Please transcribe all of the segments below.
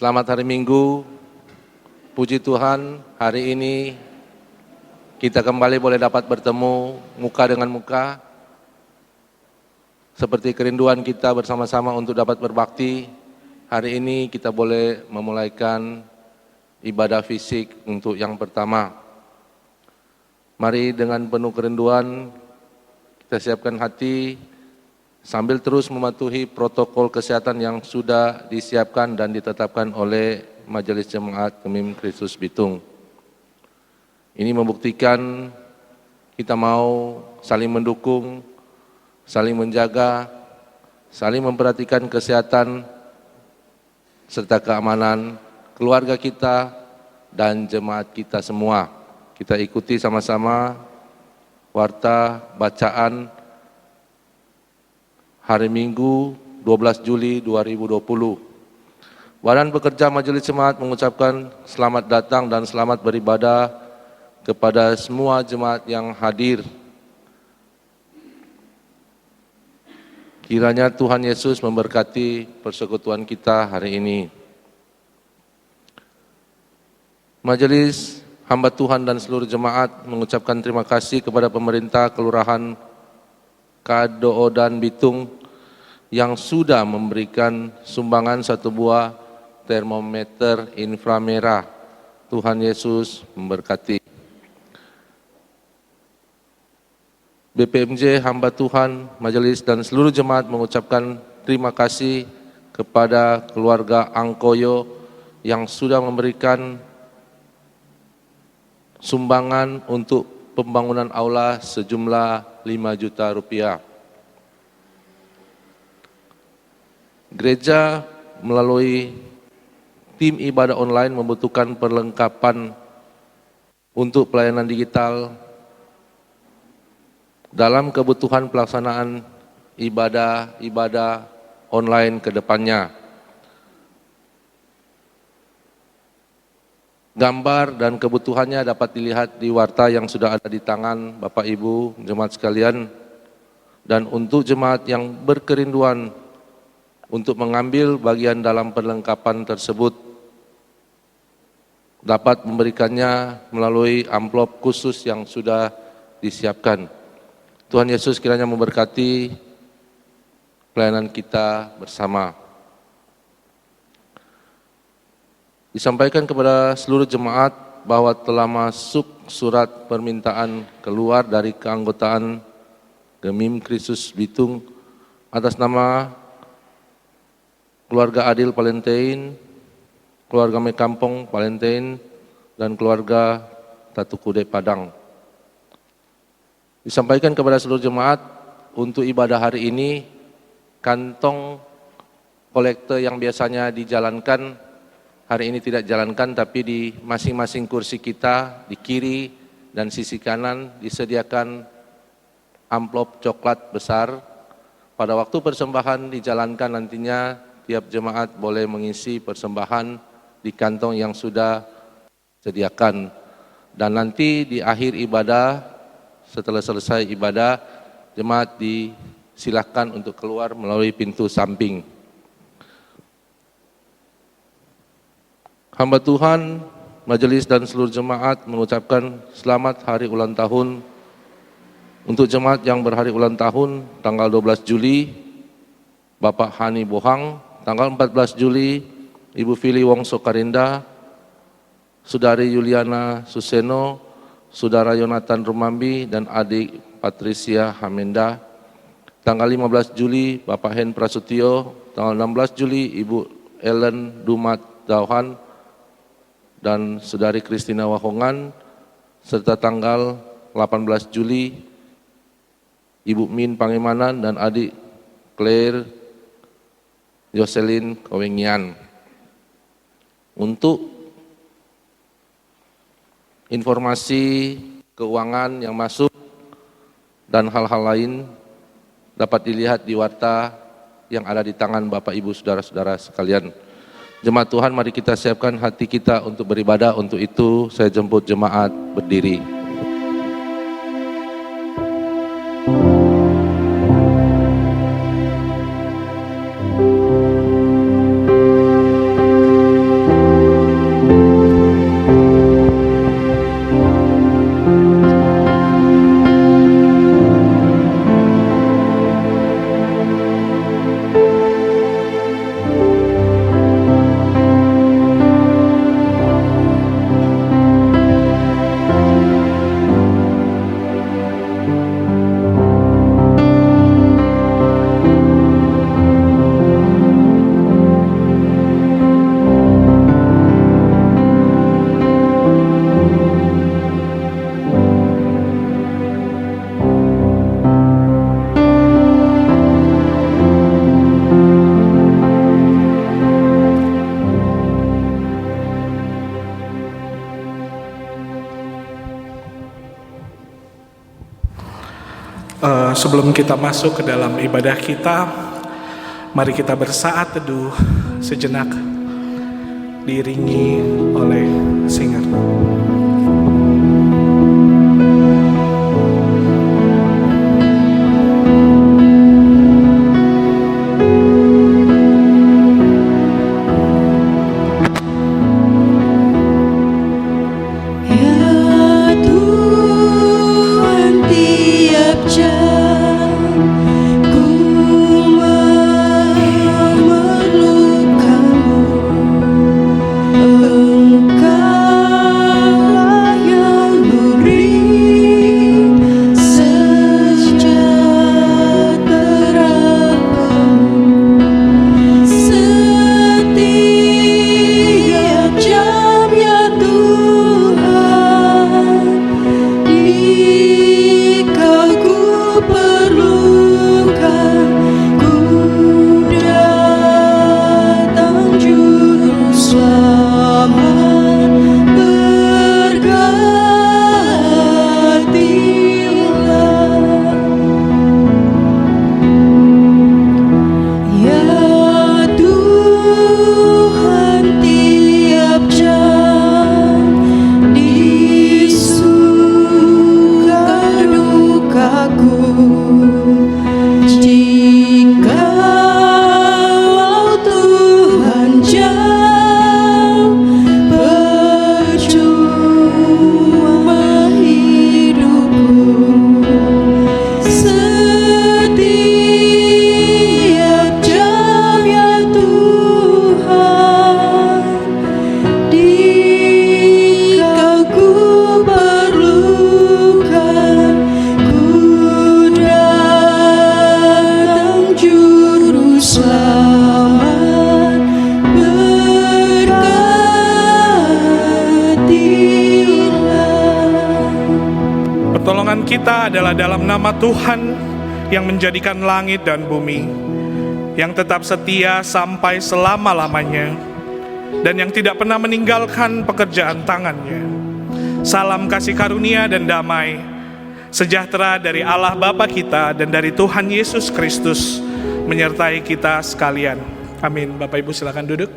Selamat hari Minggu. Puji Tuhan, hari ini kita kembali boleh dapat bertemu muka dengan muka. Seperti kerinduan kita bersama-sama untuk dapat berbakti, hari ini kita boleh memulaikan ibadah fisik untuk yang pertama. Mari dengan penuh kerinduan kita siapkan hati sambil terus mematuhi protokol kesehatan yang sudah disiapkan dan ditetapkan oleh Majelis Jemaat Gemim Kristus Bitung. Ini membuktikan kita mau saling mendukung, saling menjaga, saling memperhatikan kesehatan serta keamanan keluarga kita dan jemaat kita semua. Kita ikuti sama-sama warta bacaan hari Minggu 12 Juli 2020. Badan Pekerja Majelis Jemaat mengucapkan selamat datang dan selamat beribadah kepada semua jemaat yang hadir. Kiranya Tuhan Yesus memberkati persekutuan kita hari ini. Majelis hamba Tuhan dan seluruh jemaat mengucapkan terima kasih kepada pemerintah Kelurahan Kadoo dan Bitung yang sudah memberikan sumbangan satu buah termometer inframerah. Tuhan Yesus memberkati. BPMJ hamba Tuhan, majelis dan seluruh jemaat mengucapkan terima kasih kepada keluarga Angkoyo yang sudah memberikan sumbangan untuk pembangunan aula sejumlah 5 juta rupiah. Gereja melalui tim ibadah online membutuhkan perlengkapan untuk pelayanan digital dalam kebutuhan pelaksanaan ibadah online ke depannya. Gambar dan kebutuhannya dapat dilihat di warta yang sudah ada di tangan Bapak Ibu jemaat sekalian. Dan untuk jemaat yang berkerinduan untuk mengambil bagian dalam perlengkapan tersebut, dapat memberikannya melalui amplop khusus yang sudah disiapkan. Tuhan Yesus kiranya memberkati pelayanan kita bersama. Disampaikan kepada seluruh jemaat bahwa telah masuk surat permintaan keluar dari keanggotaan Gemim Kristus Bitung atas nama keluarga Adil Palentein, keluarga Mekampong Palentein, dan keluarga Tatukude Padang. Disampaikan kepada seluruh jemaat untuk ibadah hari ini, kantong kolektor yang biasanya dijalankan hari ini tidak jalankan, tapi di masing-masing kursi kita di kiri dan sisi kanan disediakan amplop coklat besar. Pada waktu persembahan dijalankan nantinya tiap jemaat boleh mengisi persembahan di kantong yang sudah disediakan. Dan nanti di akhir ibadah, setelah selesai ibadah, jemaat disilakan untuk keluar melalui pintu samping. Hamba Tuhan, majelis dan seluruh jemaat mengucapkan selamat hari ulang tahun untuk jemaat yang berhari ulang tahun tanggal 12 Juli, Bapak Hani Bohang, tanggal 14 Juli, Ibu Fili Wongso Karinda, Saudari Yuliana Suseno, Saudara Yonatan Rumambi, dan adik Patricia Hamenda. Tanggal 15 Juli, Bapak Hen Prasutyo, tanggal 16 Juli, Ibu Ellen Dumat Dauhan, dan Saudari Kristina Wahongan, serta tanggal 18 Juli, Ibu Min Pangemanan dan adik Claire Jocelyn Kowengian. Untuk informasi keuangan yang masuk dan hal-hal lain dapat dilihat di warta yang ada di tangan Bapak Ibu Saudara-saudara sekalian. Jemaat Tuhan, mari kita siapkan hati kita untuk beribadah. Untuk itu saya jemput jemaat berdiri. Sebelum kita masuk ke dalam ibadah kita, mari kita bersaat teduh sejenak, diiringi oleh singer. Pertolongan kita adalah dalam nama Tuhan yang menjadikan langit dan bumi, yang tetap setia sampai selama-lamanya, dan yang tidak pernah meninggalkan pekerjaan tangannya. Salam kasih karunia dan damai sejahtera dari Allah Bapa kita dan dari Tuhan Yesus Kristus menyertai kita sekalian. Amin. Bapak Ibu silakan duduk.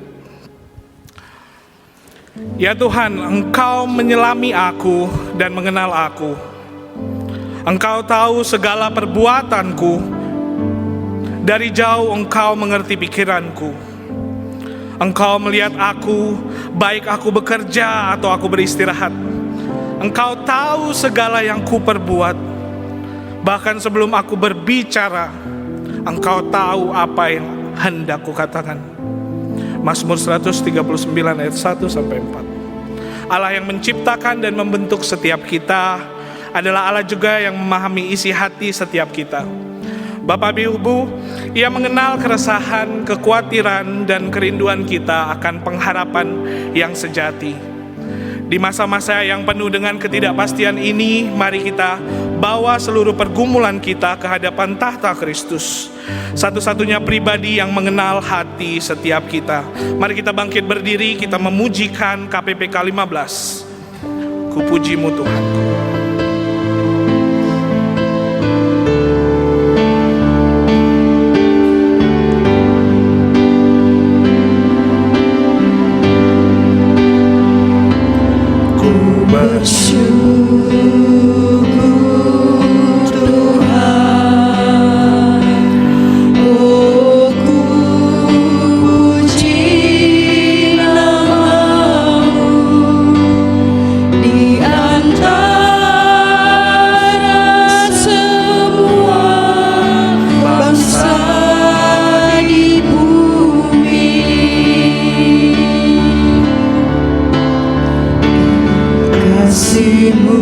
Ya Tuhan, Engkau menyelami aku dan mengenal aku. Engkau tahu segala perbuatanku. Dari jauh Engkau mengerti pikiranku. Engkau melihat aku, baik aku bekerja atau aku beristirahat. Engkau tahu segala yang kuperbuat. Bahkan sebelum aku berbicara, Engkau tahu apa yang hendak kukatakan. Mazmur 139 ayat 1-4. Allah yang menciptakan dan membentuk setiap kita adalah Allah juga yang memahami isi hati setiap kita. Bapak Ibu, Ia mengenal keresahan, kekhawatiran, dan kerinduan kita akan pengharapan yang sejati. Di masa-masa yang penuh dengan ketidakpastian ini, mari kita bawa seluruh pergumulan kita ke hadapan tahta Kristus, satu-satunya pribadi yang mengenal hati setiap kita. Mari kita bangkit berdiri, kita memujikan KPPK 15. Kupujimu Tuhanku. Kasih-Mu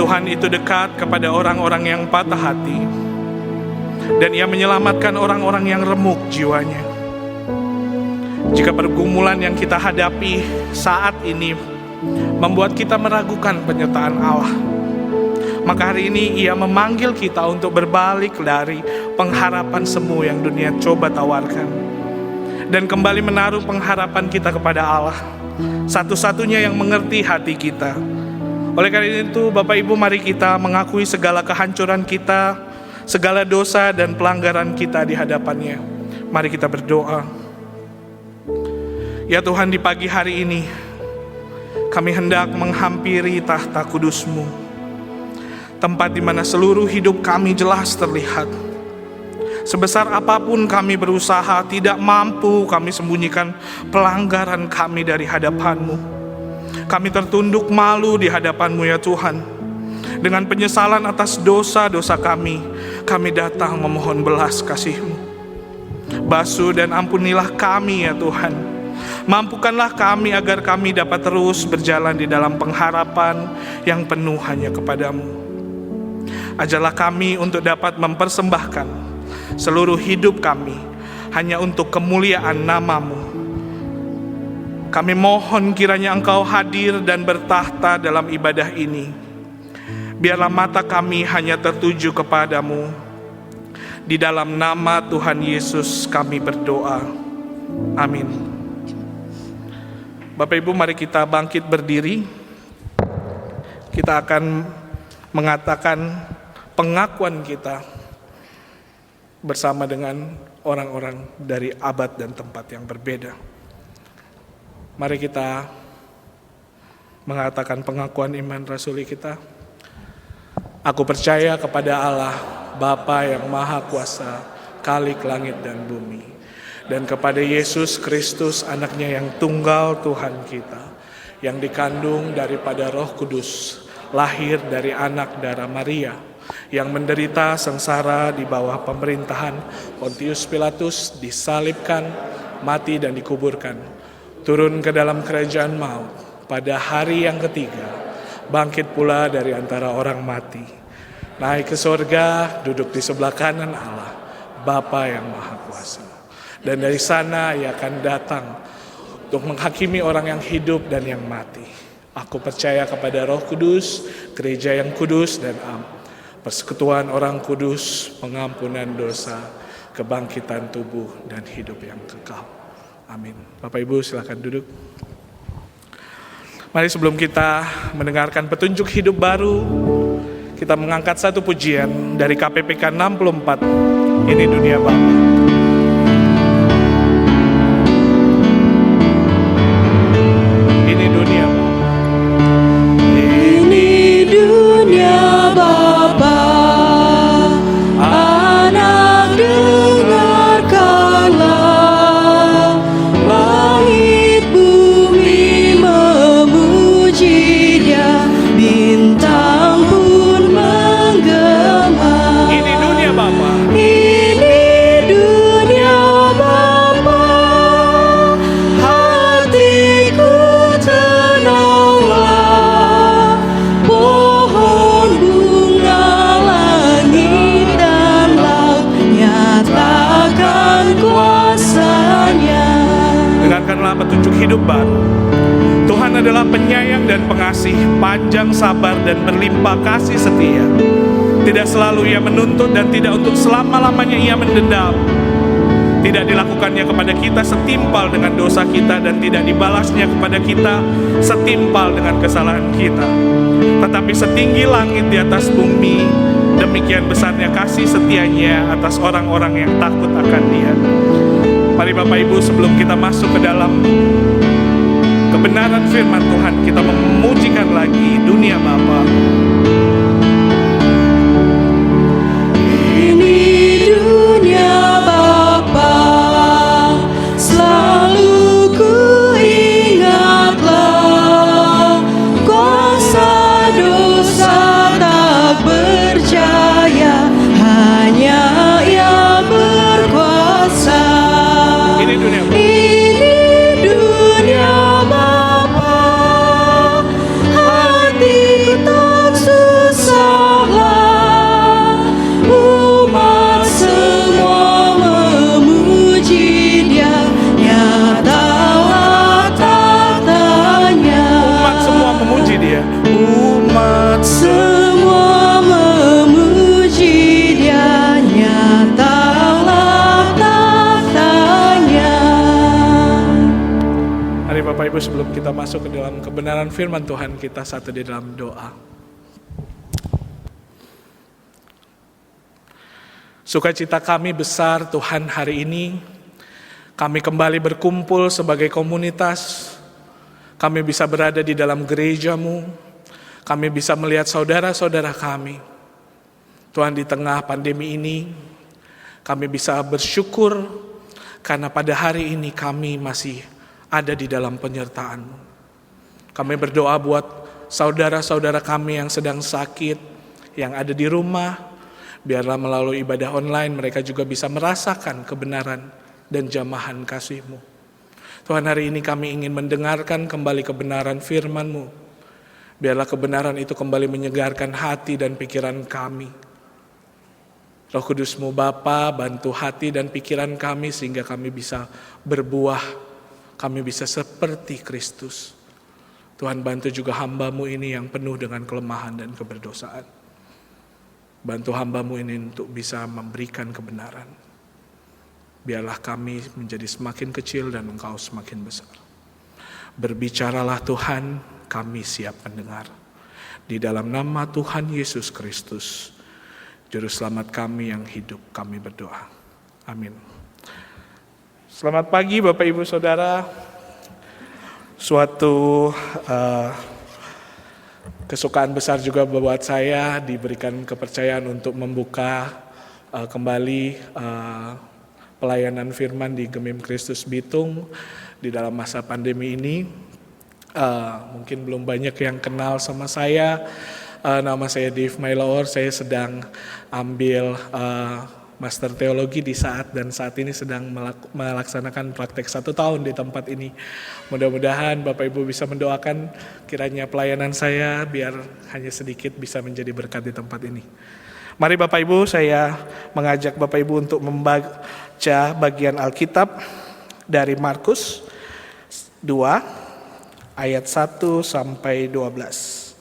Tuhan itu dekat kepada orang-orang yang patah hati, dan Ia menyelamatkan orang-orang yang remuk jiwanya. Jika pergumulan yang kita hadapi saat ini membuat kita meragukan penyertaan Allah, maka hari ini Ia memanggil kita untuk berbalik dari pengharapan semu yang dunia coba tawarkan, dan kembali menaruh pengharapan kita kepada Allah, satu-satunya yang mengerti hati kita. Oleh karena itu, Bapak Ibu, mari kita mengakui segala kehancuran kita, segala dosa dan pelanggaran kita di hadapan-Nya. Mari kita berdoa. Ya Tuhan, di pagi hari ini kami hendak menghampiri tahta kudus-Mu, tempat di mana seluruh hidup kami jelas terlihat. Sebesar apapun kami berusaha, tidak mampu kami sembunyikan pelanggaran kami dari hadapan-Mu. Kami tertunduk malu di hadapan-Mu ya Tuhan. Dengan penyesalan atas dosa-dosa kami datang memohon belas kasih-Mu. Basuh dan ampunilah kami ya Tuhan. Mampukanlah kami agar kami dapat terus berjalan di dalam pengharapan yang penuh hanya kepada-Mu. Ajarlah kami untuk dapat mempersembahkan seluruh hidup kami hanya untuk kemuliaan nama-Mu. Kami mohon kiranya Engkau hadir dan bertahta dalam ibadah ini. Biarlah mata kami hanya tertuju kepada-Mu. Di dalam nama Tuhan Yesus kami berdoa. Amin. Bapak Ibu, mari kita bangkit berdiri. Kita akan mengatakan pengakuan kita bersama dengan orang-orang dari abad dan tempat yang berbeda. Mari kita mengatakan pengakuan iman rasuli kita. Aku percaya kepada Allah, Bapa yang Maha Kuasa, Khalik langit dan bumi, dan kepada Yesus Kristus, anaknya yang tunggal Tuhan kita, yang dikandung daripada Roh Kudus, lahir dari anak darah Maria, yang menderita sengsara di bawah pemerintahan Pontius Pilatus, disalibkan, mati dan dikuburkan, turun ke dalam kerajaan maut, pada hari yang ketiga bangkit pula dari antara orang mati, naik ke sorga, duduk di sebelah kanan Allah, Bapa yang Maha Kuasa. Dan dari sana Ia akan datang untuk menghakimi orang yang hidup dan yang mati. Aku percaya kepada Roh Kudus, gereja yang kudus dan persekutuan orang kudus, pengampunan dosa, kebangkitan tubuh dan hidup yang kekal. Amin. Bapak Ibu silakan duduk. Mari sebelum kita mendengarkan petunjuk hidup baru, kita mengangkat satu pujian dari KPPK 64, Ini Dunia Bapa. Petunjuk hidup baru. Tuhan adalah penyayang dan pengasih, panjang sabar dan berlimpah kasih setia. Tidak selalu Ia menuntut dan tidak untuk selama-lamanya Ia mendendam. Tidak dilakukannya kepada kita setimpal dengan dosa kita, dan tidak dibalasnya kepada kita setimpal dengan kesalahan kita. Tetapi setinggi langit di atas bumi, demikian besarnya kasih setianya atas orang-orang yang takut akan Dia. Mari Bapak Ibu, sebelum kita masuk ke dalam kebenaran firman Tuhan, kita memujikan lagi dunia Bapa. Ini dunia Bapa, selalu ku ingatlah, kuasa dosa tak berjaya, hanya Ia berkuasa. Ini dunia Bapa, hatiku tak kita masuk ke dalam kebenaran firman Tuhan kita satu di dalam doa. Sukacita kami besar Tuhan hari ini, kami kembali berkumpul sebagai komunitas, kami bisa berada di dalam gereja-Mu, kami bisa melihat saudara-saudara kami. Tuhan, di tengah pandemi ini, kami bisa bersyukur karena pada hari ini kami masih ada di dalam penyertaan-Mu. Kami berdoa buat saudara-saudara kami yang sedang sakit, yang ada di rumah, biarlah melalui ibadah online mereka juga bisa merasakan kebenaran dan jamahan kasih-Mu. Tuhan, hari ini kami ingin mendengarkan kembali kebenaran firman-Mu. Biarlah kebenaran itu kembali menyegarkan hati dan pikiran kami. Roh Kudus-Mu Bapa, bantu hati dan pikiran kami sehingga kami bisa berbuah. Kami bisa seperti Kristus. Tuhan, bantu juga hamba-Mu ini yang penuh dengan kelemahan dan keberdosaan. Bantu hamba-Mu ini untuk bisa memberikan kebenaran. Biarlah kami menjadi semakin kecil dan Engkau semakin besar. Berbicaralah Tuhan, kami siap mendengar. Di dalam nama Tuhan Yesus Kristus, Juru Selamat kami yang hidup, kami berdoa. Amin. Selamat pagi Bapak Ibu Saudara. Suatu kesukaan besar juga buat saya diberikan kepercayaan untuk membuka kembali pelayanan firman di Gemim Kristus Bitung di dalam masa pandemi ini. Mungkin belum banyak yang kenal sama saya. Nama saya Dave Mailaor, saya sedang ambil Master Teologi di saat ini sedang melaksanakan praktek 1 tahun di tempat ini. Mudah-mudahan Bapak Ibu bisa mendoakan kiranya pelayanan saya biar hanya sedikit bisa menjadi berkat di tempat ini. Mari Bapak Ibu, saya mengajak Bapak Ibu untuk membaca bagian Alkitab dari Markus 2 ayat 1 sampai 12.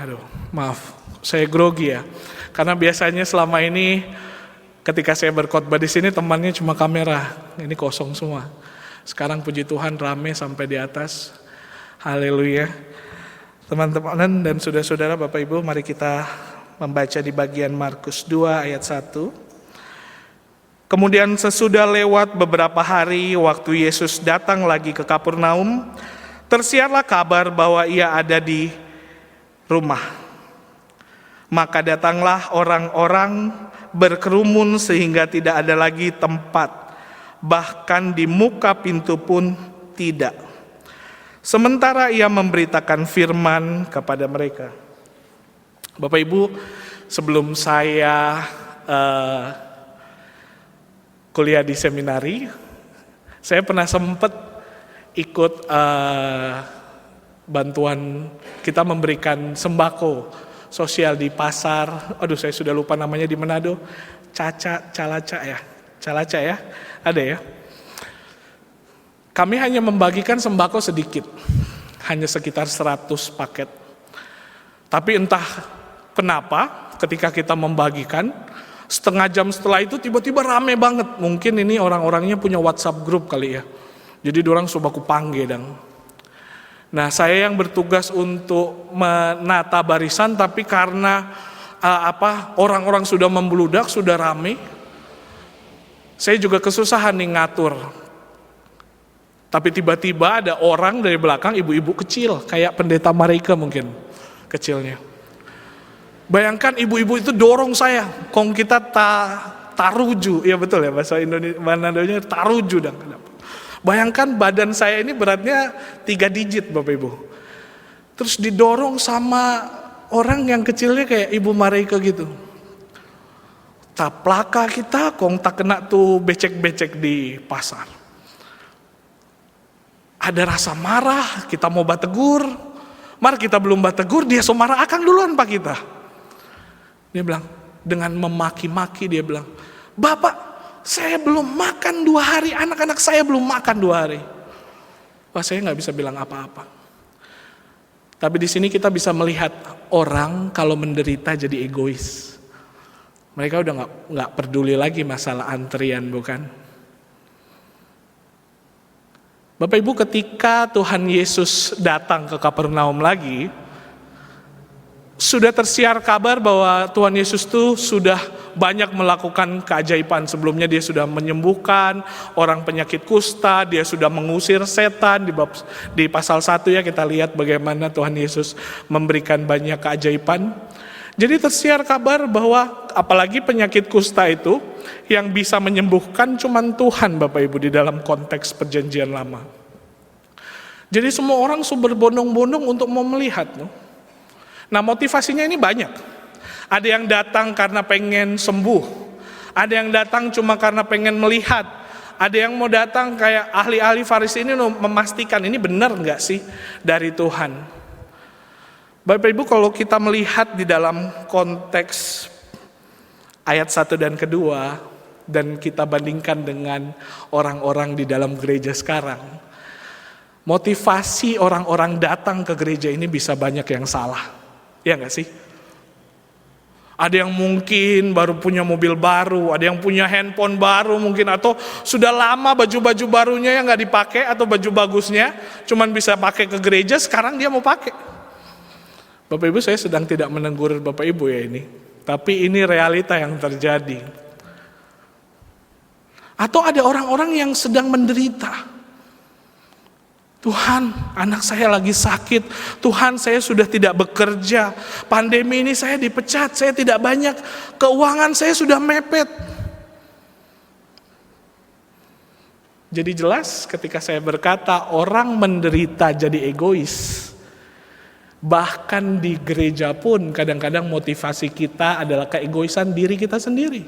Aduh, maaf, saya grogi ya. Karena biasanya selama ini ketika saya berkhotbah di sini temannya cuma kamera, ini kosong semua. Sekarang puji Tuhan rame sampai di atas. Haleluya. Teman-teman dan saudara-saudara Bapak Ibu, mari kita membaca di bagian Markus 2 ayat 1. Kemudian sesudah lewat beberapa hari waktu Yesus datang lagi ke Kapernaum, tersiarlah kabar bahwa ia ada di rumah. Maka datanglah orang-orang berkerumun sehingga tidak ada lagi tempat, bahkan di muka pintu pun tidak. Sementara ia memberitakan firman kepada mereka. Bapak Ibu, sebelum saya kuliah di seminari, saya pernah sempat ikut bantuan, kita memberikan sembako sosial di pasar. Aduh, saya sudah lupa namanya di Manado. Calaca ya, ada ya. Kami hanya membagikan sembako sedikit, hanya sekitar 100 paket. Tapi entah kenapa ketika kita membagikan, setengah jam setelah itu tiba-tiba rame banget. Mungkin ini orang-orangnya punya WhatsApp group kali ya. Jadi dorang sobaku panggil dang. Nah, saya yang bertugas untuk menata barisan, tapi karena orang-orang sudah membludak, sudah rame, saya juga kesusahan nih ngatur. Tapi tiba-tiba ada orang dari belakang, ibu-ibu kecil, kayak pendeta Marika mungkin kecilnya. Bayangkan ibu-ibu itu dorong saya, kong kita taruju, ya betul ya bahasa Indonesia, Manadonya taruju dang. Bayangkan badan saya ini beratnya 3 digit Bapak Ibu. Terus didorong sama orang yang kecilnya kayak Ibu Marika gitu. Taplaka kita kong tak kena tuh becek-becek di pasar. Ada rasa marah, kita mau bategur. Mar kita belum bategur, dia so marah akan duluan Pak kita. Dia bilang, dengan memaki-maki dia bilang, Bapak, saya belum makan 2 hari, anak-anak saya belum makan 2 hari. Wah, saya gak bisa bilang apa-apa. Tapi di sini kita bisa melihat orang kalau menderita jadi egois. Mereka udah nggak peduli lagi masalah antrian, bukan? Bapak Ibu, ketika Tuhan Yesus datang ke Kapernaum lagi, sudah tersiar kabar bahwa Tuhan Yesus tuh sudah banyak melakukan keajaiban. Sebelumnya dia sudah menyembuhkan orang penyakit kusta, dia sudah mengusir setan. Di pasal 1 ya kita lihat bagaimana Tuhan Yesus memberikan banyak keajaiban. Jadi tersiar kabar bahwa apalagi penyakit kusta itu yang bisa menyembuhkan cuman Tuhan, Bapak Ibu, di dalam konteks perjanjian lama. Jadi semua orang berbondong-bondong untuk mau melihat. Nah, motivasinya ini banyak. Ada yang datang karena pengen sembuh. Ada yang datang cuma karena pengen melihat. Ada yang mau datang kayak ahli-ahli Farisi ini memastikan ini benar nggak sih dari Tuhan. Bapak Ibu, kalau kita melihat di dalam konteks ayat 1 dan kedua, dan kita bandingkan dengan orang-orang di dalam gereja sekarang, motivasi orang-orang datang ke gereja ini bisa banyak yang salah. Ya nggak sih? Ada yang mungkin baru punya mobil baru, ada yang punya handphone baru mungkin, atau sudah lama baju-baju barunya yang nggak dipakai, atau baju bagusnya cuman bisa pakai ke gereja, sekarang dia mau pakai. Bapak Ibu, saya sedang tidak menegur Bapak Ibu ya ini, tapi ini realita yang terjadi. Atau ada orang-orang yang sedang menderita. Tuhan, anak saya lagi sakit. Tuhan, saya sudah tidak bekerja. Pandemi ini saya dipecat, saya tidak banyak keuangan, saya sudah mepet. Jadi jelas ketika saya berkata orang menderita jadi egois. Bahkan di gereja pun kadang-kadang motivasi kita adalah keegoisan diri kita sendiri.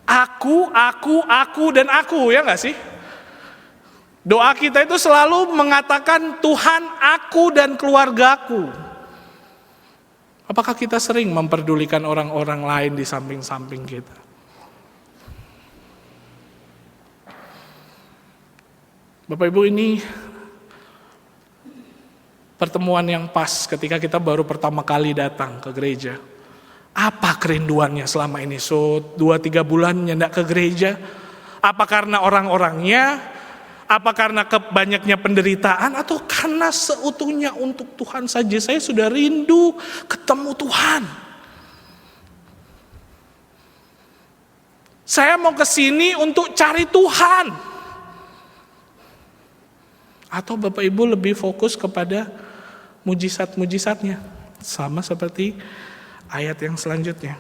Aku, dan aku, ya gak sih? Doa kita itu selalu mengatakan Tuhan, aku dan keluargaku. Apakah kita sering memperdulikan orang-orang lain di samping-samping kita? Bapak Ibu, ini pertemuan yang pas ketika kita baru pertama kali datang ke gereja. Apa kerinduannya selama ini? 2-3 bulan nyendak ke gereja? Apa karena orang-orangnya? Apa karena banyaknya penderitaan, atau karena seutuhnya untuk Tuhan saja? Saya sudah rindu ketemu Tuhan. Saya mau ke sini untuk cari Tuhan. Atau Bapak Ibu lebih fokus kepada mujizat-mujizatnya, sama seperti ayat yang selanjutnya.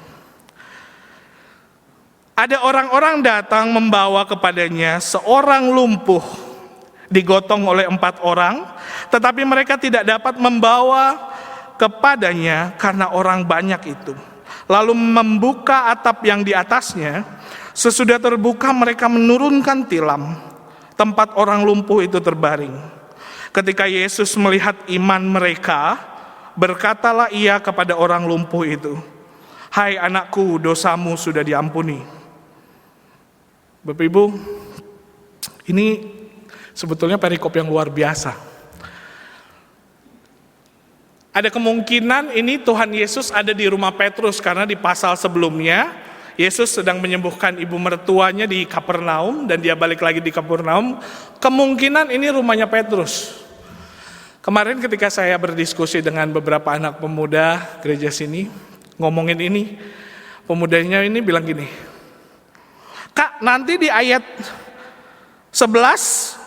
Ada orang-orang datang membawa kepadanya seorang lumpuh digotong oleh 4 orang, tetapi mereka tidak dapat membawa kepadanya karena orang banyak itu. Lalu membuka atap yang di atasnya, sesudah terbuka mereka menurunkan tilam, tempat orang lumpuh itu terbaring. Ketika Yesus melihat iman mereka, berkatalah ia kepada orang lumpuh itu, "Hai anakku, dosamu sudah diampuni." Bapak Ibu, ini sebetulnya perikop yang luar biasa. Ada kemungkinan ini Tuhan Yesus ada di rumah Petrus, karena di pasal sebelumnya Yesus sedang menyembuhkan ibu mertuanya di Kapernaum, dan dia balik lagi di Kapernaum. Kemungkinan ini rumahnya Petrus. Kemarin ketika saya berdiskusi dengan beberapa anak pemuda gereja sini, ngomongin ini, pemudanya ini bilang gini, "Kak, nanti di ayat 11,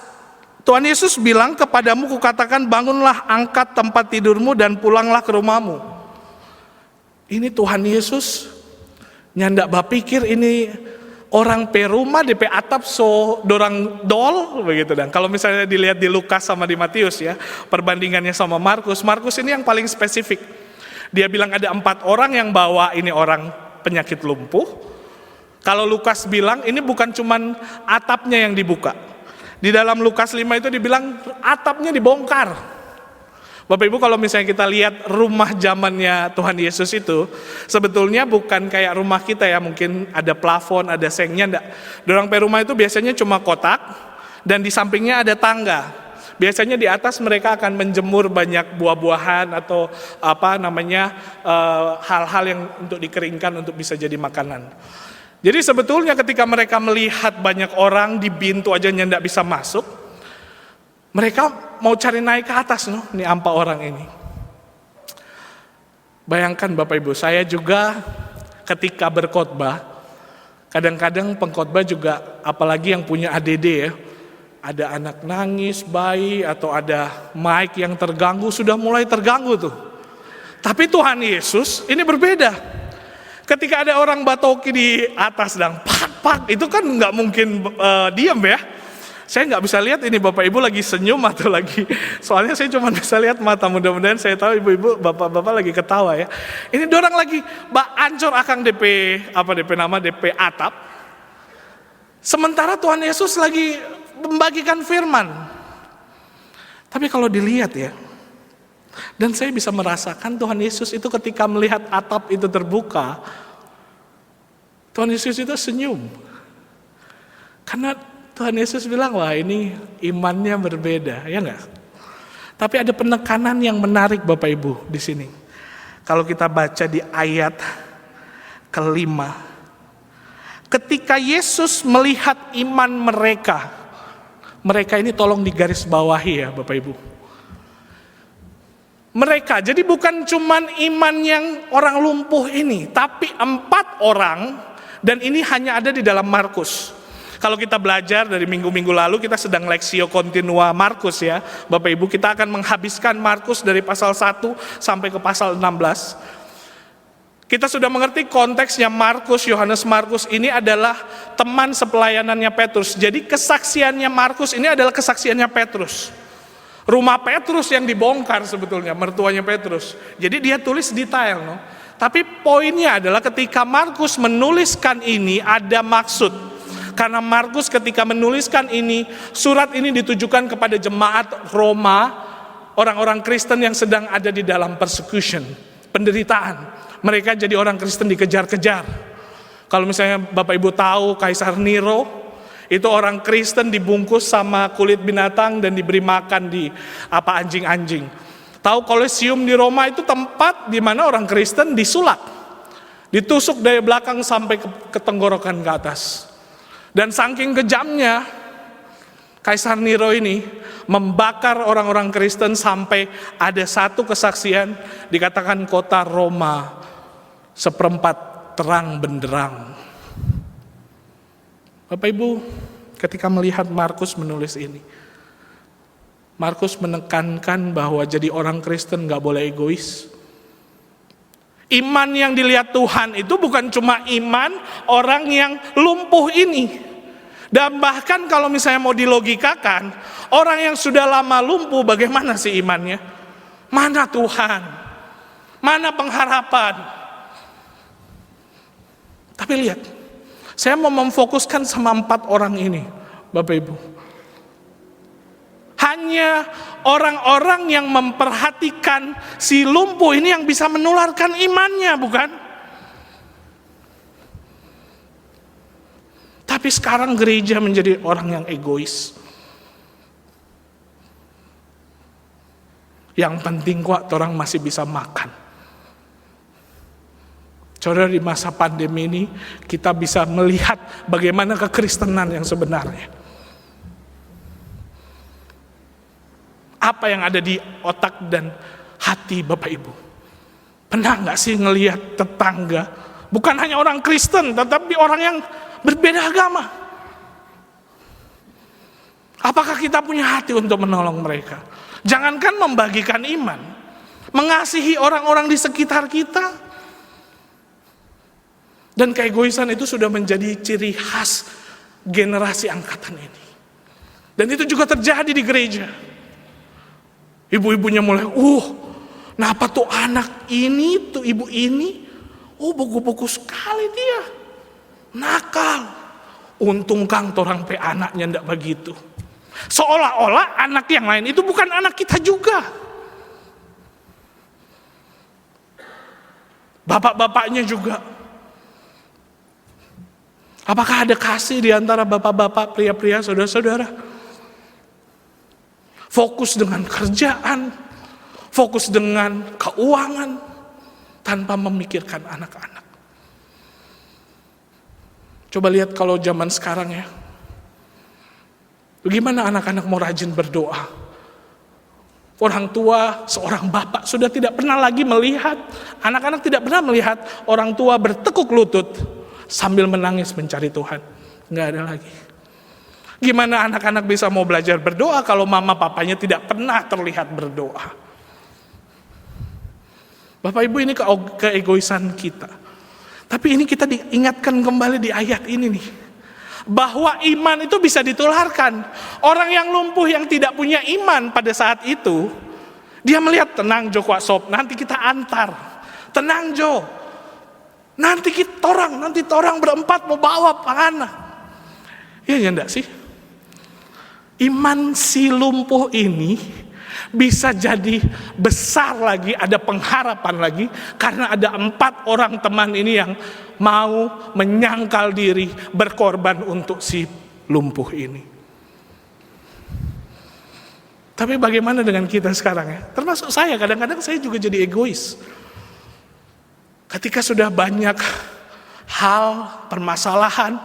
Tuhan Yesus bilang kepadamu, kukatakan bangunlah, angkat tempat tidurmu dan pulanglah ke rumahmu." Ini Tuhan Yesus nyandak bapikir ini orang pe rumah DP atap so dorang dol begitu. Dan kalau misalnya dilihat di Lukas sama di Matius ya, perbandingannya sama Markus ini yang paling spesifik. Dia bilang ada 4 orang yang bawa ini orang penyakit lumpuh. Kalau Lukas bilang ini bukan cuman atapnya yang dibuka. Di dalam Lukas 5 itu dibilang atapnya dibongkar. Bapak Ibu, kalau misalnya kita lihat rumah zamannya Tuhan Yesus itu, sebetulnya bukan kayak rumah kita ya, mungkin ada plafon, ada sengnya, enggak. Dorang pe rumah itu biasanya cuma kotak, dan di sampingnya ada tangga. biasanya di atas mereka akan menjemur banyak buah-buahan atau hal-hal yang untuk dikeringkan untuk bisa jadi makanan. Jadi sebetulnya ketika mereka melihat banyak orang di pintu aja yang tidak bisa masuk, mereka mau cari naik ke atas, nih 4 orang ini. Bayangkan Bapak Ibu, saya juga ketika berkhotbah, kadang-kadang pengkhotbah juga, apalagi yang punya ADD ya, ada anak nangis, bayi, atau ada mic yang terganggu, sudah mulai terganggu tuh. Tapi Tuhan Yesus ini berbeda. Ketika ada orang batoki di atas dan pak, itu kan nggak mungkin diam ya. Saya nggak bisa lihat ini Bapak Ibu lagi senyum atau lagi, soalnya saya cuma bisa lihat mata, mudah-mudahan saya tahu Ibu-Ibu, Bapak-Bapak lagi ketawa ya. Ini dorang lagi ancor akang DP atap. Sementara Tuhan Yesus lagi membagikan firman. Tapi kalau dilihat ya, dan saya bisa merasakan Tuhan Yesus itu ketika melihat atap itu terbuka, Tuhan Yesus itu senyum. Karena Tuhan Yesus bilang, wah ini imannya berbeda, ya enggak? Tapi ada penekanan yang menarik Bapak Ibu di sini. Kalau kita baca di ayat ke-5. Ketika Yesus melihat iman mereka ini tolong digaris bawahi ya Bapak Ibu. Mereka, jadi bukan cuman iman yang orang lumpuh ini, tapi 4 orang, dan ini hanya ada di dalam Markus. Kalau kita belajar dari minggu-minggu lalu, kita sedang Lexio Continua Markus ya. Bapak Ibu, kita akan menghabiskan Markus dari pasal 1 sampai ke pasal 16. Kita sudah mengerti konteksnya Yohanes Markus ini adalah teman sepelayanannya Petrus. Jadi kesaksiannya Markus ini adalah kesaksiannya Petrus. Rumah Petrus yang dibongkar sebetulnya, mertuanya Petrus. Jadi dia tulis detail. Tapi poinnya adalah ketika Markus menuliskan ini ada maksud. Karena Markus ketika menuliskan ini, surat ini ditujukan kepada jemaat Roma, orang-orang Kristen yang sedang ada di dalam persecution, penderitaan. Mereka jadi orang Kristen dikejar-kejar. Kalau misalnya Bapak Ibu tahu Kaisar Nero, itu orang Kristen dibungkus sama kulit binatang dan diberi makan di anjing-anjing. Tahu Kolosium di Roma itu tempat di mana orang Kristen disulap, ditusuk dari belakang sampai ke tenggorokan ke atas. Dan saking kejamnya, Kaisar Nero ini membakar orang-orang Kristen sampai ada satu kesaksian dikatakan kota Roma seperempat terang benderang. Bapak Ibu, ketika melihat Markus menulis ini, Markus menekankan bahwa jadi orang Kristen gak boleh egois. Iman yang dilihat Tuhan itu bukan cuma iman orang yang lumpuh ini. Dan bahkan kalau misalnya mau dilogikakan, orang yang sudah lama lumpuh bagaimana sih imannya? Mana Tuhan? Mana pengharapan? Tapi lihat, saya mau memfokuskan sama 4 orang ini, Bapak Ibu. Hanya orang-orang yang memperhatikan si lumpuh ini yang bisa menularkan imannya, bukan? Tapi sekarang gereja menjadi orang yang egois. Yang penting kok orang masih bisa makan. Saudara, di masa pandemi ini kita bisa melihat bagaimana kekristenan yang sebenarnya. Apa yang ada di otak dan hati Bapak Ibu? Pernah gak sih ngelihat tetangga, bukan hanya orang Kristen, tetapi orang yang berbeda agama? Apakah kita punya hati untuk menolong mereka? Jangankan membagikan iman, mengasihi orang-orang di sekitar kita. Dan keegoisan itu sudah menjadi ciri khas generasi angkatan ini. Dan itu juga terjadi di gereja. Ibu-ibunya mulai, kenapa tuh anak ini, tuh ibu ini, buku-buku sekali dia, nakal. Untung kang torang pe anaknya ndak begitu. Seolah-olah anak yang lain itu bukan anak kita juga. Bapak-bapaknya juga. Apakah ada kasih di antara bapak-bapak, pria-pria, saudara-saudara? fokus dengan kerjaan, fokus dengan keuangan, tanpa memikirkan anak-anak. Coba lihat kalau zaman sekarang ya, bagaimana anak-anak mau rajin berdoa. Orang tua, seorang bapak sudah tidak pernah lagi melihat, anak-anak tidak pernah melihat orang tua bertekuk lutut sambil menangis mencari Tuhan. Nggak ada lagi. Gimana anak-anak bisa mau belajar berdoa kalau mama papanya tidak pernah terlihat berdoa? Bapak Ibu, ini keegoisan kita. Tapi ini kita diingatkan kembali di ayat ini nih, bahwa iman itu bisa ditularkan. Orang yang lumpuh yang tidak punya iman pada saat itu, dia melihat, tenang Jo Kwak Sop, nanti kita antar. Tenang Jo, nanti orang berempat mau bawa panganah. Iya ya enggak sih? Iman si lumpuh ini bisa jadi besar lagi, ada pengharapan lagi, karena ada 4 orang teman ini yang mau menyangkal diri, berkorban untuk si lumpuh ini. Tapi bagaimana dengan kita sekarang ya? Termasuk saya, kadang-kadang saya juga jadi egois. Ketika sudah banyak hal, permasalahan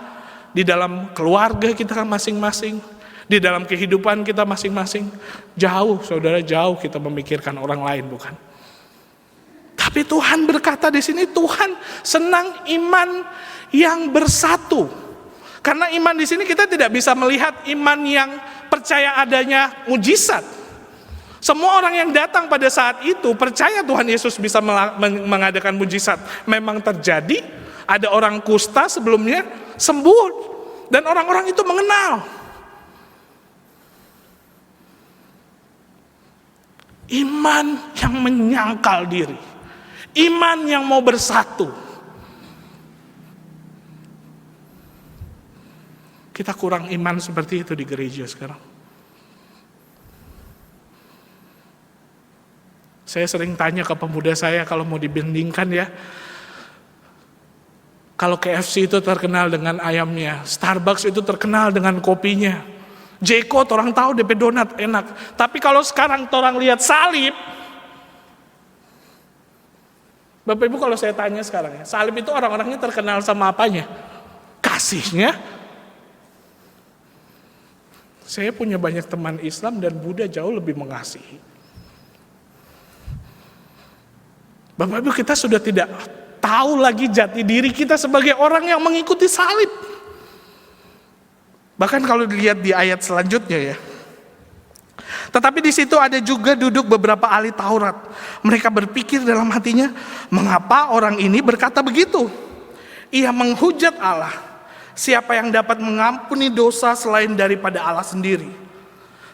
di dalam keluarga kita masing-masing, di dalam kehidupan kita masing-masing, jauh, saudara, jauh kita memikirkan orang lain, bukan? Tapi Tuhan berkata di sini, Tuhan senang iman yang bersatu. Karena iman di sini kita tidak bisa melihat iman yang percaya adanya mujizat. Semua orang yang datang pada saat itu percaya Tuhan Yesus bisa mengadakan mujizat. Memang terjadi, ada orang kusta sebelumnya sembuh dan orang-orang itu mengenal. Iman yang menyangkal diri, iman yang mau bersatu. Kita kurang iman seperti itu di gereja sekarang. Saya sering tanya ke pemuda saya, kalau mau dibandingkan ya, kalau KFC itu terkenal dengan ayamnya, Starbucks itu terkenal dengan kopinya, Jeko orang tahu DP donat enak. Tapi kalau sekarang orang lihat salib, Bapak Ibu, kalau saya tanya sekarang ya, salib itu orang-orangnya terkenal sama apanya? Kasihnya. Saya punya banyak teman Islam dan Buddha jauh lebih mengasihi. Bapak Ibu, kita sudah tidak tahu lagi jati diri kita sebagai orang yang mengikuti salib. Bahkan kalau dilihat di ayat selanjutnya ya. Tetapi di situ ada juga duduk beberapa ahli Taurat. Mereka berpikir dalam hatinya, mengapa orang ini berkata begitu? Ia menghujat Allah. Siapa yang dapat mengampuni dosa selain daripada Allah sendiri?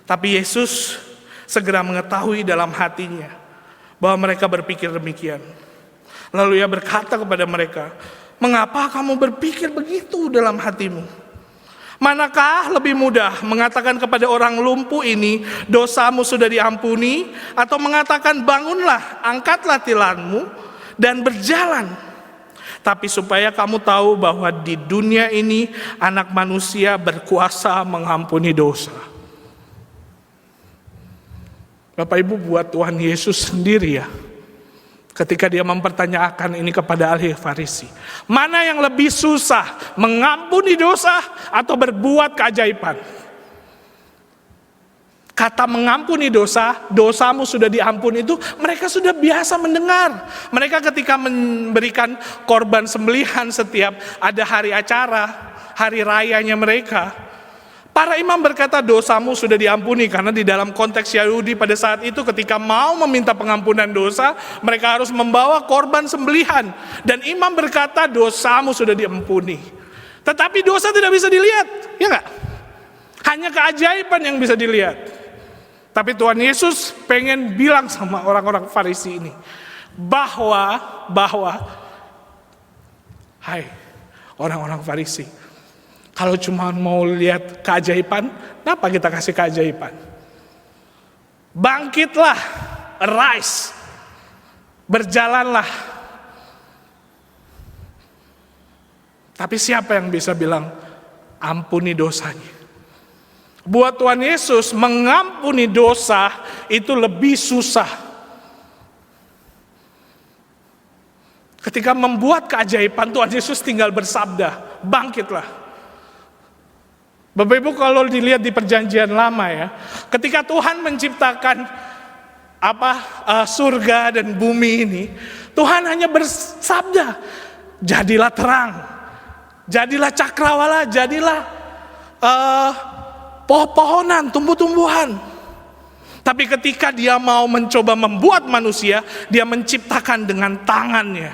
Tapi Yesus segera mengetahui dalam hatinya bahwa mereka berpikir demikian. Lalu ia berkata kepada mereka, mengapa kamu berpikir begitu dalam hatimu? Manakah lebih mudah mengatakan kepada orang lumpuh ini, dosamu sudah diampuni, atau mengatakan bangunlah, angkatlah tilanmu dan berjalan? Tapi supaya kamu tahu bahwa di dunia ini anak manusia berkuasa mengampuni dosa. Bapak Ibu, buat Tuhan Yesus sendiri ya, ketika dia mempertanyakan ini kepada ahli Farisi, mana yang lebih susah, mengampuni dosa atau berbuat keajaiban? Kata mengampuni dosa, dosamu sudah diampuni itu mereka sudah biasa mendengar. Mereka ketika memberikan korban sembelihan setiap ada hari acara, hari rayanya mereka, para imam berkata dosamu sudah diampuni, karena di dalam konteks Yahudi pada saat itu ketika mau meminta pengampunan dosa, mereka harus membawa korban sembelihan, dan imam berkata dosamu sudah diampuni. Tetapi dosa tidak bisa dilihat, ya enggak? Hanya keajaiban yang bisa dilihat. Tapi Tuhan Yesus pengen bilang sama orang-orang Farisi ini bahwa hai orang-orang Farisi, kalau cuma mau lihat keajaiban, kenapa kita kasih keajaiban? Bangkitlah, arise, berjalanlah. Tapi siapa yang bisa bilang ampuni dosanya? Buat Tuhan Yesus mengampuni dosa itu lebih susah. Ketika membuat keajaiban, Tuhan Yesus tinggal bersabda, bangkitlah. Bapak Ibu kalau dilihat di perjanjian lama ya, ketika Tuhan menciptakan surga dan bumi ini, Tuhan hanya bersabda, jadilah terang, jadilah cakrawala, jadilah pohon-pohonan, tumbuh-tumbuhan. Tapi ketika dia mau mencoba membuat manusia, dia menciptakan dengan tangannya.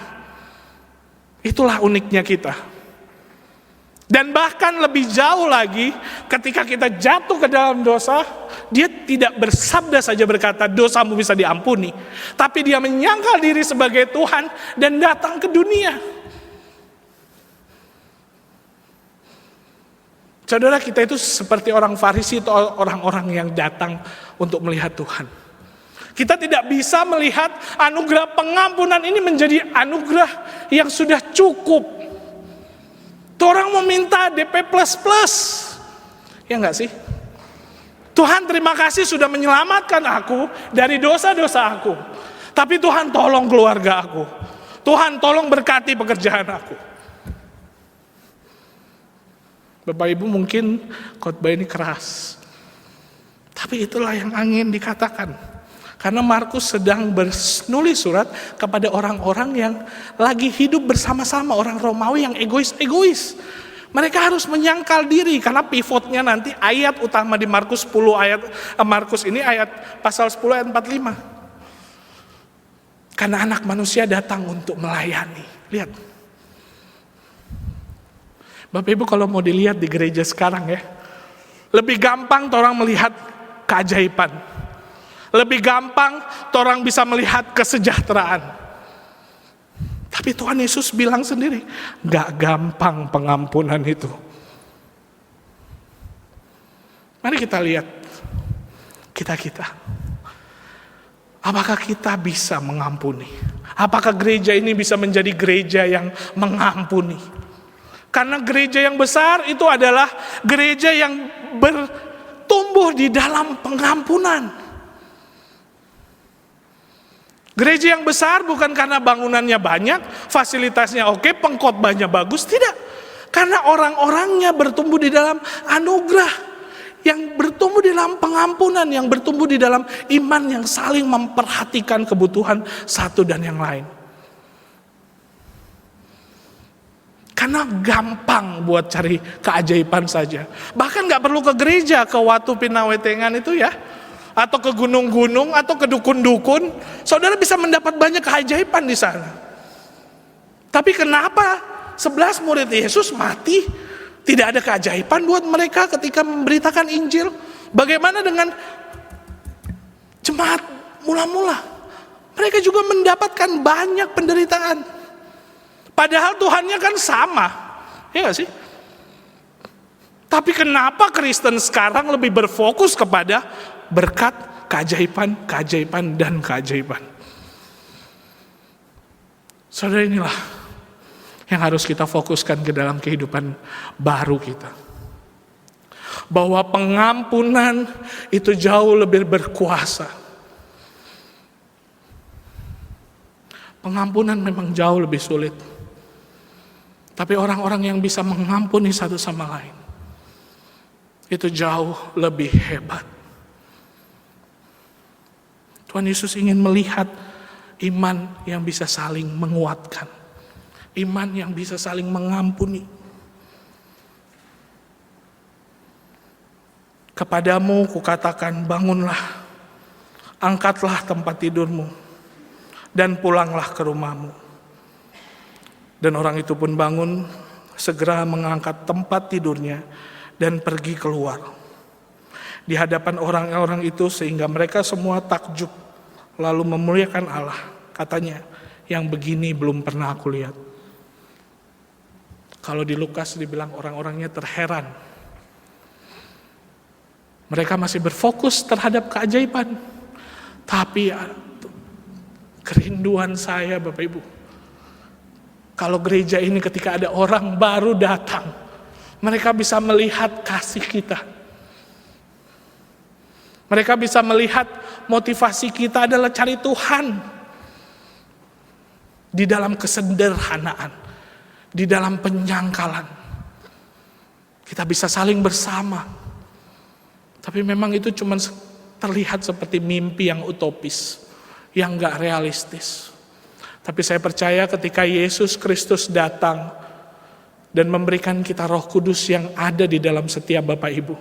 Itulah uniknya kita. Dan bahkan lebih jauh lagi, ketika kita jatuh ke dalam dosa, dia tidak bersabda saja berkata dosamu bisa diampuni, tapi dia menyangkal diri sebagai Tuhan dan datang ke dunia. Saudara, kita itu seperti orang Farisi atau orang-orang yang datang untuk melihat Tuhan. Kita tidak bisa melihat anugerah pengampunan ini menjadi anugerah yang sudah cukup. Orang meminta DP++, ya enggak sih? Tuhan terima kasih sudah menyelamatkan aku dari dosa-dosa aku. Tapi Tuhan tolong keluarga aku. Tuhan tolong berkati pekerjaan aku. Bapak Ibu mungkin khotbah ini keras. Tapi itulah yang ingin dikatakan. Karena Markus sedang menulis surat kepada orang-orang yang lagi hidup bersama-sama, orang Romawi yang egois-egois. Mereka harus menyangkal diri karena pivotnya nanti ayat utama di Markus 10 Markus ini ayat pasal 10 ayat 45. Karena anak manusia datang untuk melayani. Lihat. Bapak Ibu kalau mau dilihat di gereja sekarang ya, lebih gampang orang melihat keajaiban. Lebih gampang orang bisa melihat kesejahteraan. Tapi Tuhan Yesus bilang sendiri, gak gampang pengampunan itu. Mari kita lihat kita. Apakah kita bisa mengampuni? Apakah gereja ini bisa menjadi gereja yang mengampuni? Karena gereja yang besar itu adalah gereja yang bertumbuh di dalam pengampunan. Gereja yang besar bukan karena bangunannya banyak, fasilitasnya oke, pengkhotbahnya bagus, tidak. Karena orang-orangnya bertumbuh di dalam anugerah, yang bertumbuh di dalam pengampunan, yang bertumbuh di dalam iman yang saling memperhatikan kebutuhan satu dan yang lain. Karena gampang buat cari keajaiban saja. Bahkan gak perlu ke gereja, ke Watu Pinawetengan itu ya. Atau ke gunung-gunung, atau ke dukun-dukun, saudara bisa mendapat banyak keajaiban di sana. Tapi kenapa 11 murid Yesus mati, tidak ada keajaiban buat mereka ketika memberitakan Injil? Bagaimana dengan jemaat mula-mula? Mereka juga mendapatkan banyak penderitaan. Padahal Tuhannya kan sama, ya gak sih? Tapi kenapa Kristen sekarang lebih berfokus kepada berkat, keajaiban, dan keajaiban. Saudara, inilah yang harus kita fokuskan ke dalam kehidupan baru kita. Bahwa pengampunan itu jauh lebih berkuasa. Pengampunan memang jauh lebih sulit. Tapi orang-orang yang bisa mengampuni satu sama lain, itu jauh lebih hebat. Tuhan Yesus ingin melihat iman yang bisa saling menguatkan. Iman yang bisa saling mengampuni. Kepadamu kukatakan, bangunlah, angkatlah tempat tidurmu, dan pulanglah ke rumahmu. Dan orang itu pun bangun, segera mengangkat tempat tidurnya, dan pergi keluar di hadapan orang-orang itu sehingga mereka semua takjub lalu memuliakan Allah. Katanya, yang begini belum pernah aku lihat. Kalau di Lukas dibilang orang-orangnya terheran. Mereka masih berfokus terhadap keajaiban. Tapi kerinduan saya Bapak Ibu, kalau gereja ini ketika ada orang baru datang, mereka bisa melihat kasih kita. Mereka bisa melihat motivasi kita adalah cari Tuhan. Di dalam kesederhanaan, di dalam penyangkalan. Kita bisa saling bersama. Tapi memang itu cuma terlihat seperti mimpi yang utopis, yang gak realistis. Tapi saya percaya ketika Yesus Kristus datang dan memberikan kita Roh Kudus yang ada di dalam setiap Bapak Ibu,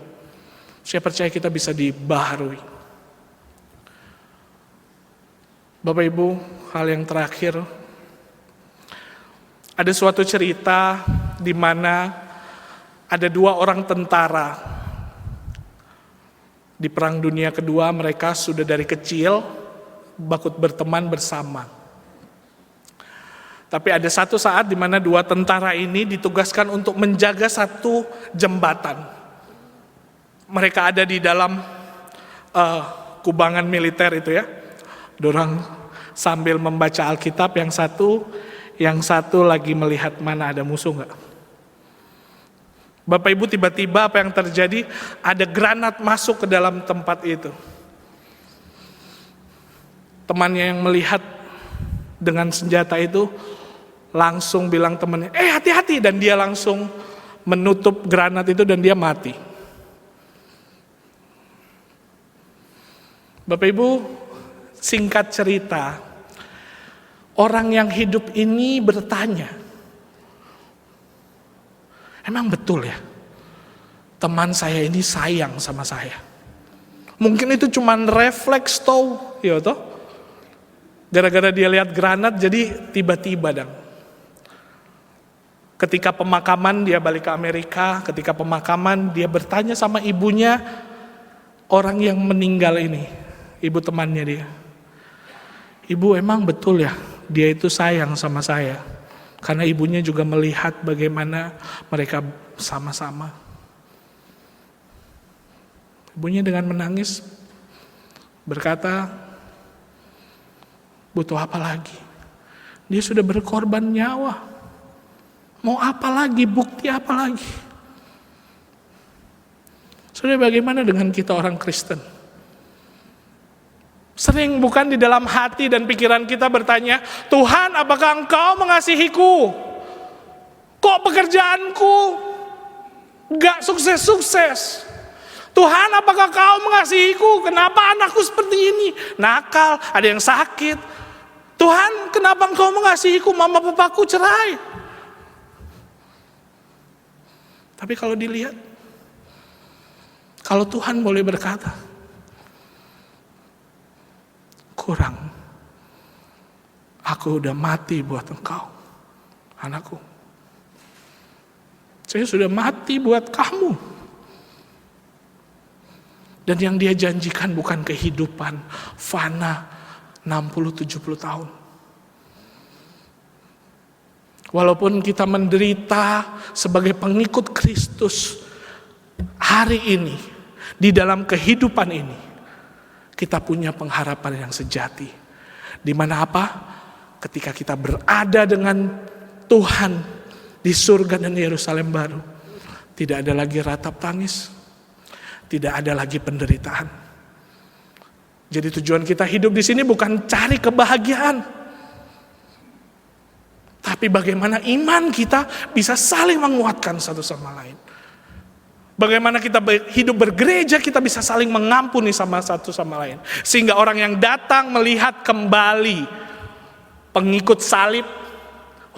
saya percaya kita bisa dibaharui. Bapak Ibu, hal yang terakhir, ada suatu cerita di mana ada 2 orang tentara di Perang Dunia Kedua. Mereka sudah dari kecil bakut berteman bersama. Tapi ada satu saat di mana 2 tentara ini ditugaskan untuk menjaga satu jembatan. Mereka ada di dalam kubangan militer itu ya. Dorang sambil membaca Alkitab, yang satu lagi melihat mana ada musuh enggak. Bapak Ibu, tiba-tiba apa yang terjadi? Ada granat masuk ke dalam tempat itu. Temannya yang melihat dengan senjata itu langsung bilang temannya, hati-hati, dan dia langsung menutup granat itu dan dia mati. Bapak Ibu, singkat cerita, orang yang hidup ini bertanya, emang betul ya teman saya ini sayang sama saya? Mungkin itu cuman refleks ya toh. Gara-gara dia lihat granat jadi tiba-tiba dong. Ketika pemakaman dia balik ke Amerika, ketika pemakaman dia bertanya sama ibunya orang yang meninggal ini, ibu temannya dia. Ibu, emang betul ya dia itu sayang sama saya? Karena ibunya juga melihat bagaimana mereka sama-sama. Ibunya dengan menangis berkata, butuh apa lagi? Dia sudah berkorban nyawa. Mau apa lagi? Bukti apa lagi? Saudara, bagaimana dengan kita orang Kristen? Sering bukan di dalam hati dan pikiran kita bertanya, Tuhan, apakah Engkau mengasihiku? Kok pekerjaanku gak sukses-sukses? Tuhan, apakah Kau mengasihiku? Kenapa anakku seperti ini? Nakal, ada yang sakit. Tuhan, kenapa Engkau mengasihiku? Mama papaku cerai. Tapi kalau dilihat, kalau Tuhan boleh berkata, kurang, aku udah mati buat engkau, anakku. Saya sudah mati buat kamu. Dan yang dia janjikan bukan kehidupan fana 60-70 tahun. Walaupun kita menderita sebagai pengikut Kristus hari ini, di dalam kehidupan ini, kita punya pengharapan yang sejati. Di mana apa? Ketika kita berada dengan Tuhan di surga dan Yerusalem baru, tidak ada lagi ratap tangis, tidak ada lagi penderitaan. Jadi tujuan kita hidup di sini bukan cari kebahagiaan, tapi bagaimana iman kita bisa saling menguatkan satu sama lain. Bagaimana kita hidup bergereja, kita bisa saling mengampuni sama satu sama lain. Sehingga orang yang datang melihat kembali pengikut salib,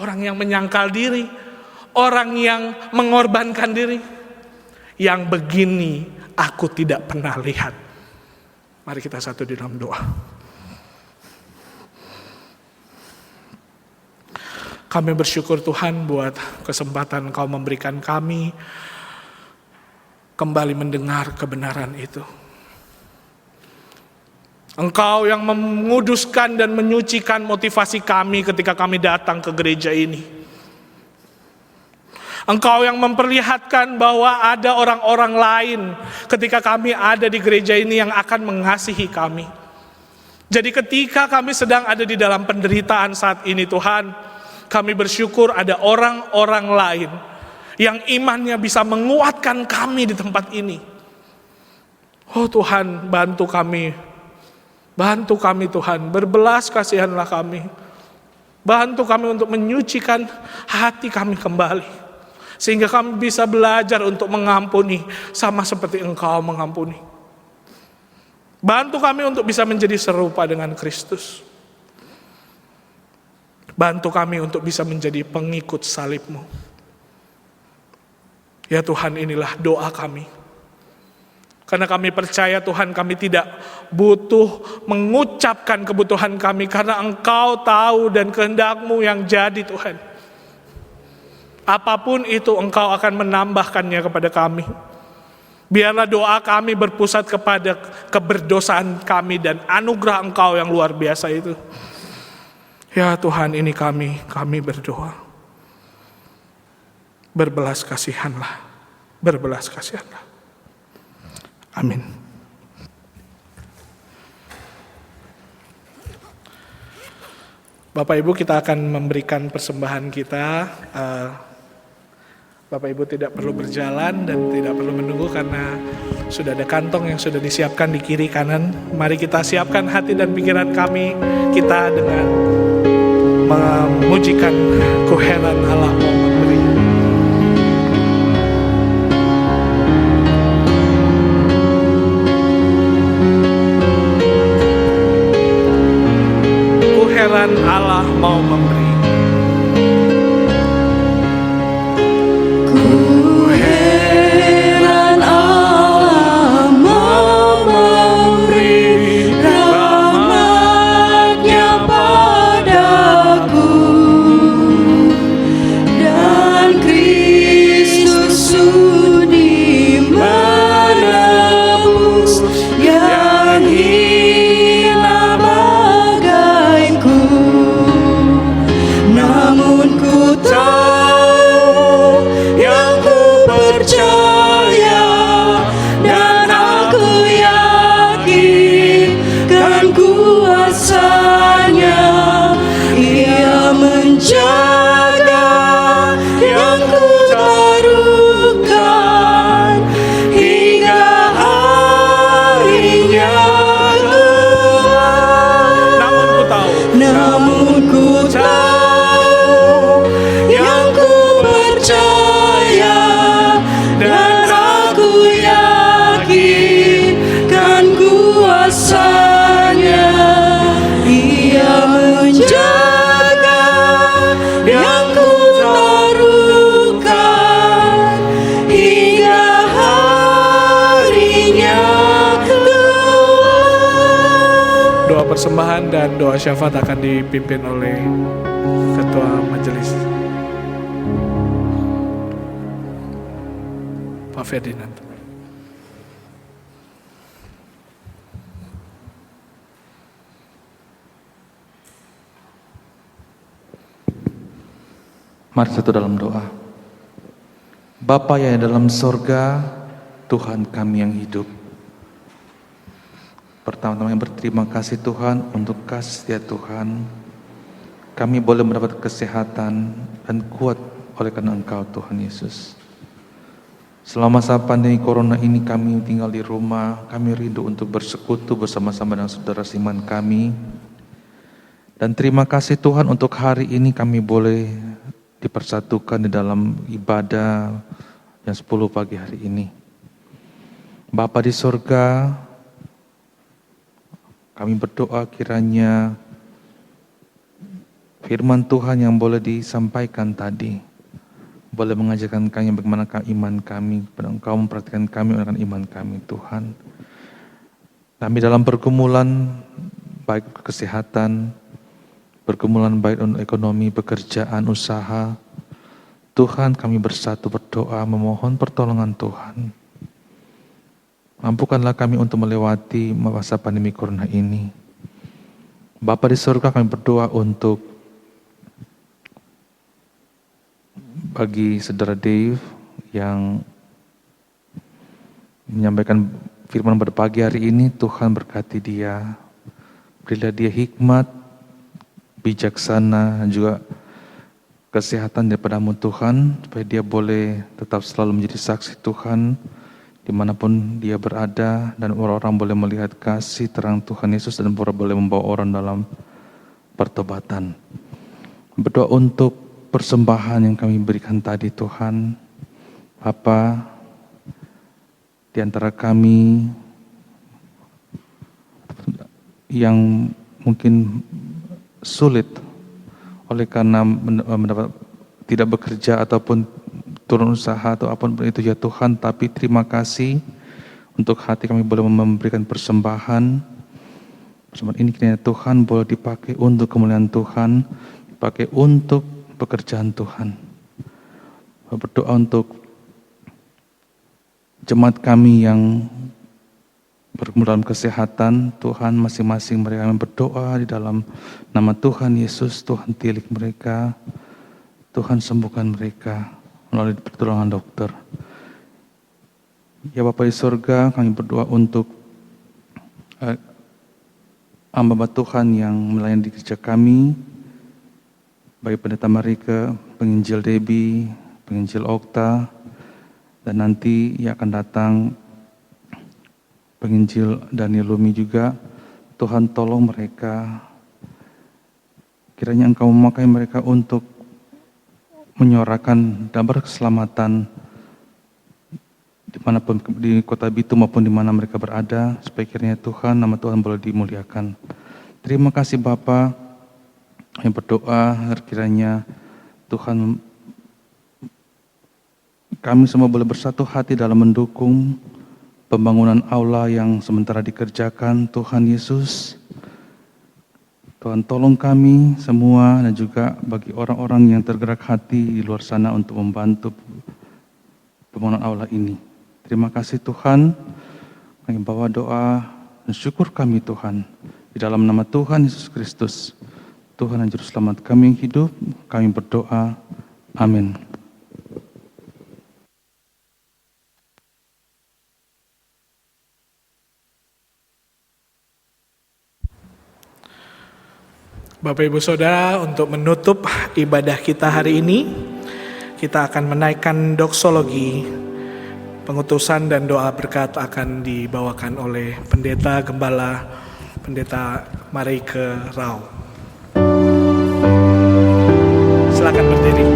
orang yang menyangkal diri, orang yang mengorbankan diri, yang begini aku tidak pernah lihat. Mari kita satu di dalam doa. Kami bersyukur Tuhan buat kesempatan Kau memberikan kami kembali mendengar kebenaran itu. Engkau yang menguduskan dan menyucikan motivasi kami ketika kami datang ke gereja ini. Engkau yang memperlihatkan bahwa ada orang-orang lain ketika kami ada di gereja ini yang akan mengasihi kami. Jadi ketika kami sedang ada di dalam penderitaan saat ini Tuhan, kami bersyukur ada orang-orang lain yang imannya bisa menguatkan kami di tempat ini. Oh Tuhan, bantu kami. Bantu kami Tuhan, berbelas kasihanlah kami. Bantu kami untuk menyucikan hati kami kembali. Sehingga kami bisa belajar untuk mengampuni sama seperti Engkau mengampuni. Bantu kami untuk bisa menjadi serupa dengan Kristus. Bantu kami untuk bisa menjadi pengikut salib-Mu. Ya Tuhan, inilah doa kami. Karena kami percaya Tuhan, kami tidak butuh mengucapkan kebutuhan kami, karena Engkau tahu dan kehendak-Mu yang jadi Tuhan. Apapun itu Engkau akan menambahkannya kepada kami. Biarlah doa kami berpusat kepada keberdosaan kami dan anugerah Engkau yang luar biasa itu. Ya Tuhan, ini kami berdoa. Berbelas kasihanlah. Berbelas kasihanlah. Amin. Bapak Ibu, kita akan memberikan persembahan kita. Bapak Ibu tidak perlu berjalan dan tidak perlu menunggu, karena sudah ada kantong yang sudah disiapkan di kiri kanan. Mari kita siapkan hati dan pikiran kita dengan memujikan Ku heran Allah mau memberi. Ku heran Allah mau memberi. Persembahan dan doa syafaat akan dipimpin oleh Ketua Majelis, Pak Ferdinand. Mari satu dalam doa. Bapa yang dalam sorga, Tuhan kami yang hidup, pertama-tama berterima kasih Tuhan untuk kasih setia Tuhan. Kami boleh mendapat kesehatan dan kuat oleh karena Engkau Tuhan Yesus. Selama masa pandemi corona ini kami tinggal di rumah, kami rindu untuk bersekutu bersama-sama dengan saudara seiman kami. Dan terima kasih Tuhan untuk hari ini kami boleh dipersatukan di dalam ibadah jam 10 pagi hari ini. Bapa di sorga, kami berdoa kiranya firman Tuhan yang boleh disampaikan tadi boleh mengajarkan kami bagaimana iman kami, Engkau memperhatikan kami dengan iman kami Tuhan. Kami dalam pergumulan baik kesehatan, pergumulan baik untuk ekonomi, pekerjaan, usaha, Tuhan kami bersatu berdoa memohon pertolongan Tuhan. Mampukanlah kami untuk melewati masa pandemi corona ini. Bapa di surga, kami berdoa untuk bagi saudara Dave yang menyampaikan firman pada pagi hari ini. Tuhan berkati dia, berilah dia hikmat, bijaksana, dan juga kesehatan daripada-Mu Tuhan, supaya dia boleh tetap selalu menjadi saksi Tuhan dimanapun dia berada, dan orang-orang boleh melihat kasih terang Tuhan Yesus dan boleh membawa orang dalam pertobatan. Berdoa untuk persembahan yang kami berikan tadi Tuhan. Bapa, di antara kami yang mungkin sulit oleh karena tidak bekerja ataupun turun usaha atau apapun itu ya Tuhan, tapi terima kasih untuk hati kami boleh memberikan persembahan. Persembahan ini kiranya Tuhan boleh dipakai untuk kemuliaan Tuhan, dipakai untuk pekerjaan Tuhan. Berdoa untuk jemaat kami yang bergumul dalam kesehatan, Tuhan masing-masing mereka yang berdoa di dalam nama Tuhan Yesus, Tuhan tilik mereka, Tuhan sembuhkan mereka melalui pertolongan dokter. Ya Bapa di surga, kami berdoa untuk hamba Tuhan yang melayani di gereja kami, baik Pendeta Marike, Penginjil Debbie, Penginjil Okta, dan nanti yang akan datang Penginjil Daniel Lumi juga. Tuhan tolong mereka, kiranya Engkau memakai mereka untuk menyuarakan kabar keselamatan dimanapun di kota Bitung maupun di mana mereka berada, supaya kiranya Tuhan, nama Tuhan boleh dimuliakan. Terima kasih Bapa, yang berdoa kiranya Tuhan kami semua boleh bersatu hati dalam mendukung pembangunan aula yang sementara dikerjakan Tuhan Yesus. Tuhan tolong kami semua dan juga bagi orang-orang yang tergerak hati di luar sana untuk membantu pembangunan aula ini. Terima kasih Tuhan, kami bawa doa dan syukur kami Tuhan. Di dalam nama Tuhan Yesus Kristus, Tuhan dan Juru Selamat kami yang hidup, kami berdoa. Amin. Bapak Ibu Saudara, untuk menutup ibadah kita hari ini, kita akan menaikkan doksologi. Pengutusan dan doa berkat akan dibawakan oleh Pendeta Gembala, Pendeta Marike Rao. Silakan berdiri.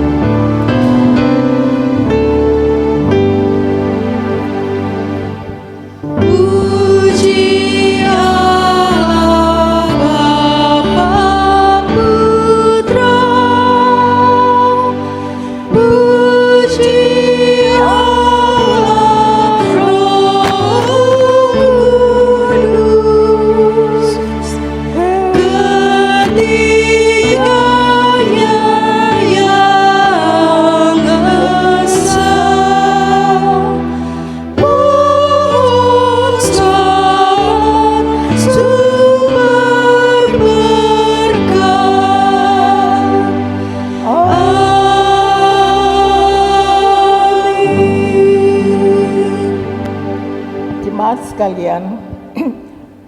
Sekalian,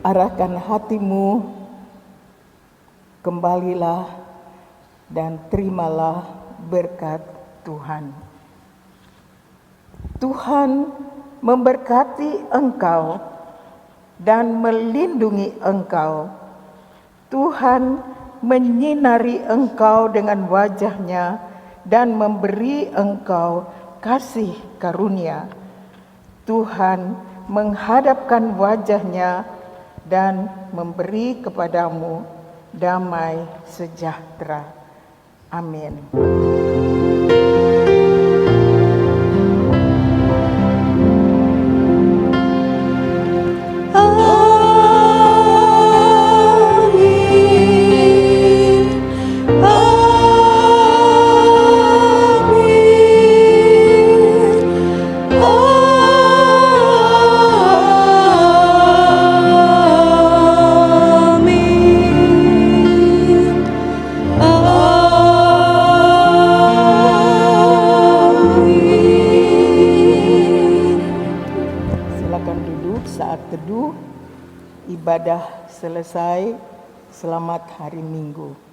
arahkan hatimu, kembalilah dan terimalah berkat Tuhan. Tuhan memberkati engkau dan melindungi engkau. Tuhan menyinari engkau dengan wajah-Nya dan memberi engkau kasih karunia. Tuhan menghadapkan wajah-Nya dan memberi kepadamu damai sejahtera. Amin. Ibadah selesai, selamat hari Minggu.